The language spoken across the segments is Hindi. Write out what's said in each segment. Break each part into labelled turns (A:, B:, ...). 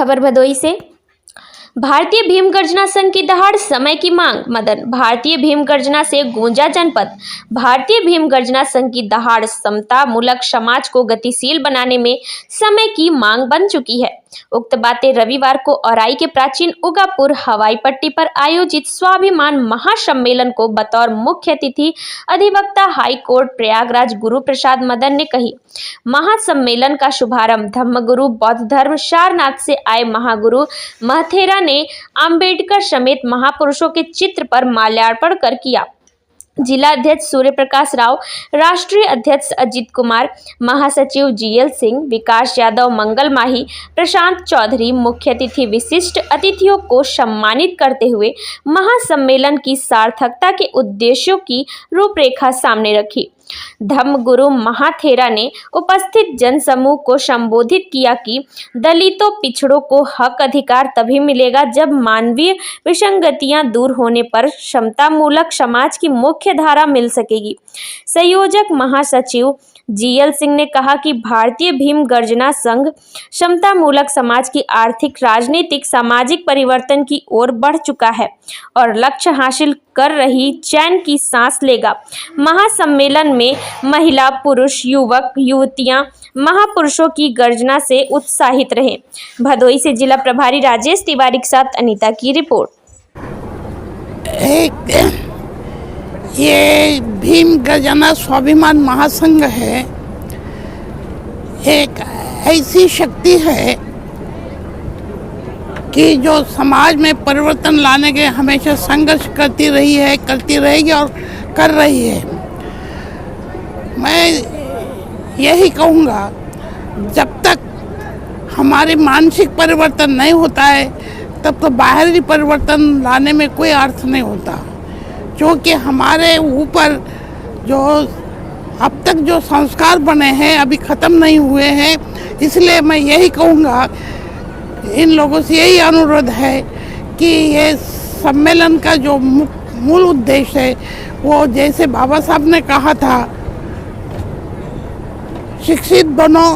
A: खबर भदोई से। भारतीय भीम गर्जना संघ की दहाड़ समय की मांग मदन। भारतीय भीम गर्जना से गूंजा जनपद। भारतीय भीम गर्जना संघ की दहाड़ समता मूलक समाज को गतिशील बनाने में समय की मांग बन चुकी है। उक्त बातें रविवार को औराई के प्राचीन उगापुर हवाई पट्टी पर आयोजित स्वाभिमान महासम्मेलन को बतौर मुख्य अतिथि अधिवक्ता हाई कोर्ट प्रयागराज गुरु प्रसाद मदन ने कही। महासम्मेलन का शुभारंभ धम्मगुरु बौद्ध धर्म सारनाथ से आए महागुरु महथेरा ने अंबेडकर समेत महापुरुषों के चित्र पर माल्यार्पण कर किया। जिला अध्यक्ष सूर्य प्रकाश राव, राष्ट्रीय अध्यक्ष अजित कुमार, महासचिव जीएल सिंह, विकास यादव, मंगल माही, प्रशांत चौधरी मुख्य अतिथि विशिष्ट अतिथियों को सम्मानित करते हुए महासम्मेलन की सार्थकता के उद्देश्यों की रूपरेखा सामने रखी। धम्मगुरु महाथेरा ने उपस्थित जनसमूह को संबोधित किया कि दलितों पिछड़ों को हक अधिकार तभी मिलेगा जब मानवीय विसंगतियां दूर होने पर समता मूलक समाज की मुख्य धारा मिल सकेगी। संयोजक महासचिव जीएल सिंह ने कहा कि भारतीय भीम गर्जना संघ समता मूलक समाज की आर्थिक, राजनीतिक, सामाजिक परिवर्तन की ओर बढ़ चुका है और लक्ष्य हासिल कर रही चैन की सांस लेगा। महासम्मेलन में महिला, पुरुष, युवक, युवतियां महापुरुषों की गर्जना से उत्साहित रहे। भदोई से जिला प्रभारी राजेश तिवारी के साथ अनीता की रिपोर्ट।
B: ये भीम गर्जना स्वाभिमान महासंघ है, एक ऐसी शक्ति है कि जो समाज में परिवर्तन लाने के हमेशा संघर्ष करती रही है, करती रहेगी और कर रही है। मैं यही कहूँगा, जब तक हमारी मानसिक परिवर्तन नहीं होता है तब तो बाहरी परिवर्तन लाने में कोई अर्थ नहीं होता, क्योंकि हमारे ऊपर जो अब तक जो संस्कार बने हैं अभी ख़त्म नहीं हुए हैं। इसलिए मैं यही कहूँगा, इन लोगों से यही अनुरोध है कि ये सम्मेलन का जो मूल उद्देश्य है वो जैसे बाबा साहब ने कहा था, शिक्षित बनो,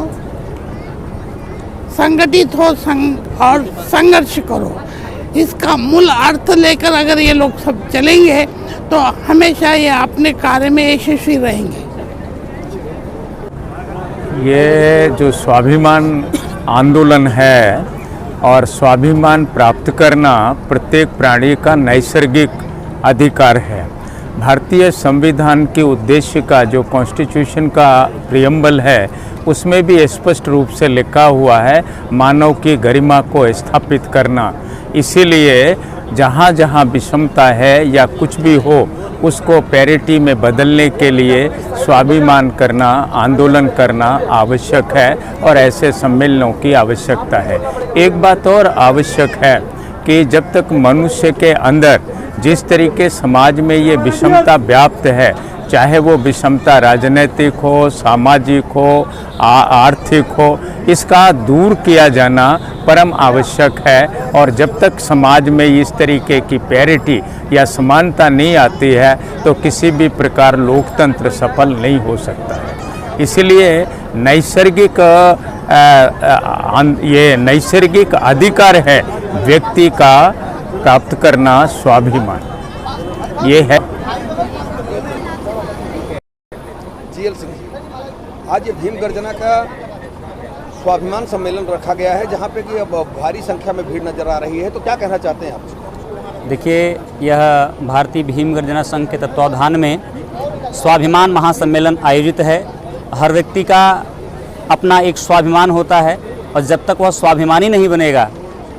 B: संगठित हो और संघर्ष करो, इसका मूल अर्थ लेकर अगर ये लोग सब चलेंगे तो हमेशा ये अपने कार्य में यशस्वी रहेंगे।
C: ये जो स्वाभिमान आंदोलन है और स्वाभिमान प्राप्त करना प्रत्येक प्राणी का नैसर्गिक अधिकार है। भारतीय संविधान के उद्देश्य का जो कॉन्स्टिट्यूशन का प्रियम्बल है उसमें भी स्पष्ट रूप से लिखा हुआ है मानव की गरिमा को स्थापित करना। इसीलिए जहाँ जहाँ विषमता है या कुछ भी हो उसको पैरिटी में बदलने के लिए स्वाभिमान करना, आंदोलन करना आवश्यक है और ऐसे सम्मेलनों की आवश्यकता है। एक बात और आवश्यक है कि जब तक मनुष्य के अंदर जिस तरीके समाज में ये विषमता व्याप्त है, चाहे वो विषमता राजनीतिक हो, सामाजिक हो, आर्थिक हो, इसका दूर किया जाना परम आवश्यक है। और जब तक समाज में इस तरीके की पैरिटी या समानता नहीं आती है तो किसी भी प्रकार लोकतंत्र सफल नहीं हो सकता है। इसलिए ये नैसर्गिक अधिकार है व्यक्ति का प्राप्त करना स्वाभिमान। ये है
D: जीएल सिंह जी, आज ये भीम गर्जना का स्वाभिमान सम्मेलन रखा गया है जहाँ पे कि अब भारी संख्या में भीड़ नजर आ रही है, तो क्या कहना चाहते हैं आप?
E: देखिए, यह भारतीय भीम गर्जना संघ के तत्वावधान में स्वाभिमान महासम्मेलन आयोजित है। हर व्यक्ति का अपना एक स्वाभिमान होता है और जब तक वह स्वाभिमानी नहीं बनेगा,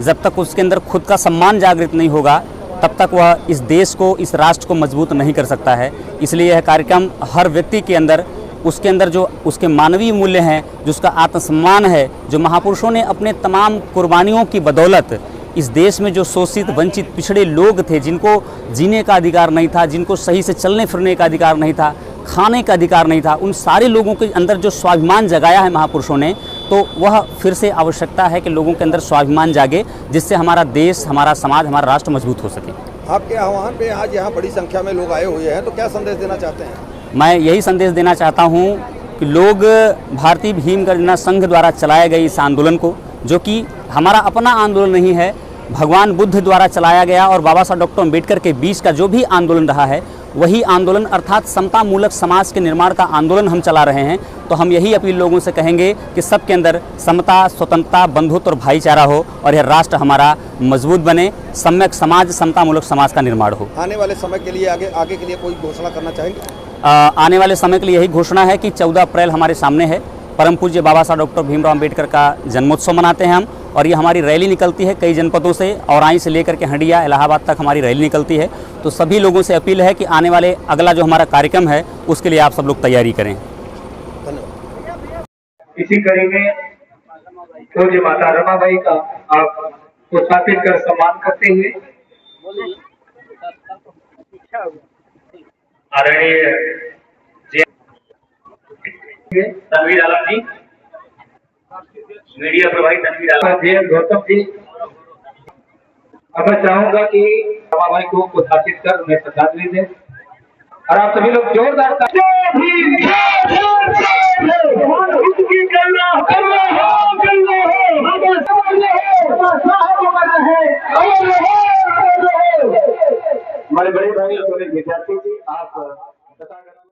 E: जब तक उसके अंदर खुद का सम्मान जागृत नहीं होगा, तब तक वह इस देश को, इस राष्ट्र को मजबूत नहीं कर सकता है। इसलिए यह कार्यक्रम हर व्यक्ति के अंदर, उसके अंदर जो उसके मानवीय मूल्य हैं, जो उसका आत्मसम्मान है, जो महापुरुषों ने अपने तमाम कुर्बानियों की बदौलत इस देश में जो शोषित, वंचित, पिछड़े लोग थे, जिनको जीने का अधिकार नहीं था, जिनको सही से चलने फिरने का अधिकार नहीं था, खाने का अधिकार नहीं था, उन सारे लोगों के अंदर जो स्वाभिमान जगाया है महापुरुषों ने, तो वह फिर से आवश्यकता है कि लोगों के अंदर स्वाभिमान जागे, जिससे हमारा देश, हमारा समाज, हमारा राष्ट्र मजबूत हो सके।
D: आपके आह्वान पे आज यहाँ बड़ी संख्या में लोग आए हुए हैं, तो क्या संदेश देना चाहते हैं?
E: मैं यही संदेश देना चाहता हूँ कि लोग भारतीय भीम गर्जना संघ द्वारा चलाए गए इस आंदोलन को जो कि हमारा अपना आंदोलन नहीं है, भगवान बुद्ध द्वारा चलाया गया और बाबा साहब डॉक्टर अम्बेडकर के बीच का जो भी आंदोलन रहा है, वही आंदोलन अर्थात समता मूलक समाज के निर्माण का आंदोलन हम चला रहे हैं। तो हम यही अपील लोगों से कहेंगे कि सबके अंदर समता, स्वतंत्रता, बंधुत्व और भाईचारा हो और यह राष्ट्र हमारा मजबूत बने, सम्यक समाज, समता मूलक समाज का निर्माण हो।
D: आने वाले समय के लिए आगे के लिए कोई घोषणा करना चाहेंगे?
E: आने वाले समय के लिए यही घोषणा है कि 14 अप्रैल हमारे सामने है, परम पूज्य बाबा साहब डॉक्टर भीमराव अम्बेडकर का जन्मोत्सव मनाते हैं हम, और ये हमारी रैली निकलती है कई जनपदों से, औराई से लेकर के हंडिया, इलाहाबाद तक हमारी रैली निकलती है। तो सभी लोगों से अपील है कि आने वाले अगला जो हमारा कार्यक्रम है उसके लिए आप सब लोग तैयारी करें।
D: धन्यवाद।
F: इसी कड़ी में पूज्य माता रमाबाई का आप स्थापित कर सम्मान करते हुए आदरणीय तनवीर आलम जी, मीडिया प्रभारी तनवीर आलम जी, गौतम जी, अब मैं चाहूंगा कि रमाबाई को स्थापित कर उन्हें श्रद्धांजलि दें और आप सभी लोग जोरदार